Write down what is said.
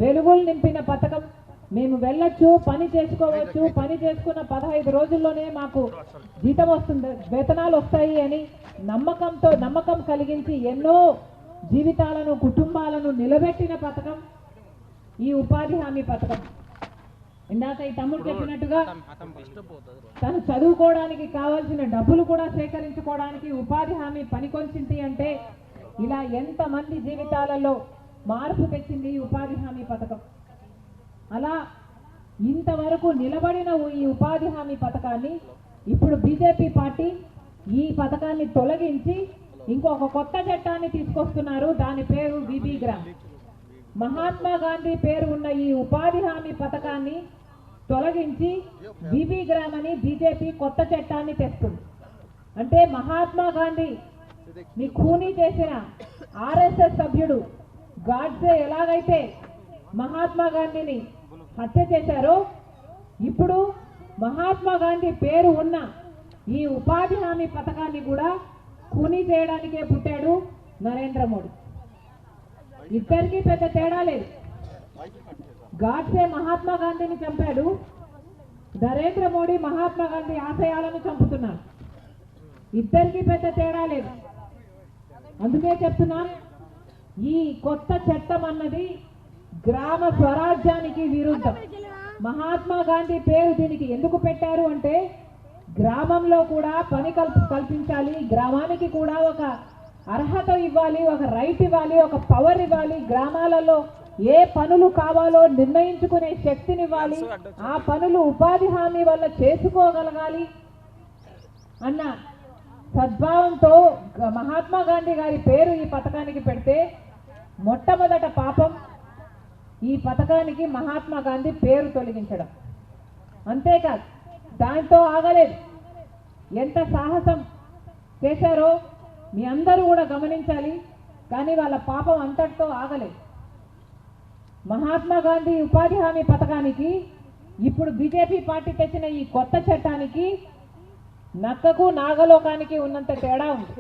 వెలుగులు నింపిన పథకం. మేము వెళ్ళొచ్చు, పని చేసుకోవచ్చు, పని చేసుకున్న 15 రోజుల్లోనే మాకు జీతం వస్తుంది, వేతనాలు వస్తాయి అని నమ్మకం కలిగించి ఎన్నో జీవితాలను, కుటుంబాలను నిలబెట్టిన పథకం ఈ ఉపాధి హామీ పథకం. ఇందాక ఈ తమ్ముడు చెప్పినట్టుగా తను చదువుకోవడానికి కావాల్సిన డబ్బులు కూడా సేకరించుకోవడానికి ఉపాధి హామీ పనికొచ్చింది అంటే ఇలా ఎంతమంది జీవితాలలో మార్పు తెచ్చింది ఈ ఉపాధి హామీ పథకం. అలా ఇంతవరకు నిలబడిన ఈ ఉపాధి హామీ పథకాన్ని ఇప్పుడు బీజేపీ పార్టీ ఈ పథకాన్ని తొలగించి ఇంకొక కొత్త చట్టాన్ని తీసుకొస్తున్నారు. దాని పేరు బీబీ గ్రామ్. మహాత్మా గాంధీ పేరు ఉన్న ఈ ఉపాధి హామీ పథకాన్ని తొలగించి బీబీ గ్రామ్ అని బీజేపీ కొత్త చట్టాన్ని తెస్తుంది. అంటే మహాత్మా గాంధీ ని ఖూనీ చేసిన ఆర్ఎస్ఎస్ సభ్యుడు గాడ్సే ఎలాగైతే మహాత్మా గాంధీని హత్య చేశారో ఇప్పుడు మహాత్మా గాంధీ పేరు ఉన్న ఈ ఉపాధి హామీ పథకాన్ని కూడా ఖూనీ చేయడానికే పుట్టాడు నరేంద్ర మోడీ. ఇద్దరికి పెద్ద తేడా లేదు. గాడ్సే మహాత్మా గాంధీని చంపాడు, నరేంద్ర మోడీ మహాత్మా గాంధీ ఆశయాలను చంపుతున్నాడు. ఇద్దరికి పెద్ద తేడా లేదు. అందుకే చెప్తున్నాం, ఈ కొత్త చట్టం అన్నది గ్రామ స్వరాజ్యానికి విరుద్ధం. మహాత్మా గాంధీ పేరు దీనికి ఎందుకు పెట్టారు అంటే గ్రామంలో కూడా పని కల్పించాలి, గ్రామానికి కూడా ఒక అర్హత ఇవ్వాలి, ఒక రైట్ ఇవ్వాలి, ఒక పవర్ ఇవ్వాలి, గ్రామాలలో ఏ పనులు కావాలో నిర్ణయించుకునే శక్తినివ్వాలి, ఆ పనులు ఉపాధి హామీ వల్ల చేసుకోగలగాలి అన్న సద్భావంతో మహాత్మా గాంధీ గారి పేరు ఈ పథకానికి పెడితే మొట్టమొదట పాపం ఈ పథకానికి మహాత్మా గాంధీ పేరు తొలగించడం. అంతేకాదు దాంతో ఆగలేదు. ఎంత సాహసం చేశారో మీ అందరూ కూడా గమనించాలి. కానీ వాళ్ళ పాపం అంతటితో ఆగలేదు. మహాత్మా గాంధీ ఉపాధి హామీ పథకానికి ఇప్పుడు బీజేపీ పార్టీ తెచ్చిన ఈ కొత్త చట్టానికి నక్కకు నాగలోకానికి ఉన్నంత తేడా ఉంది.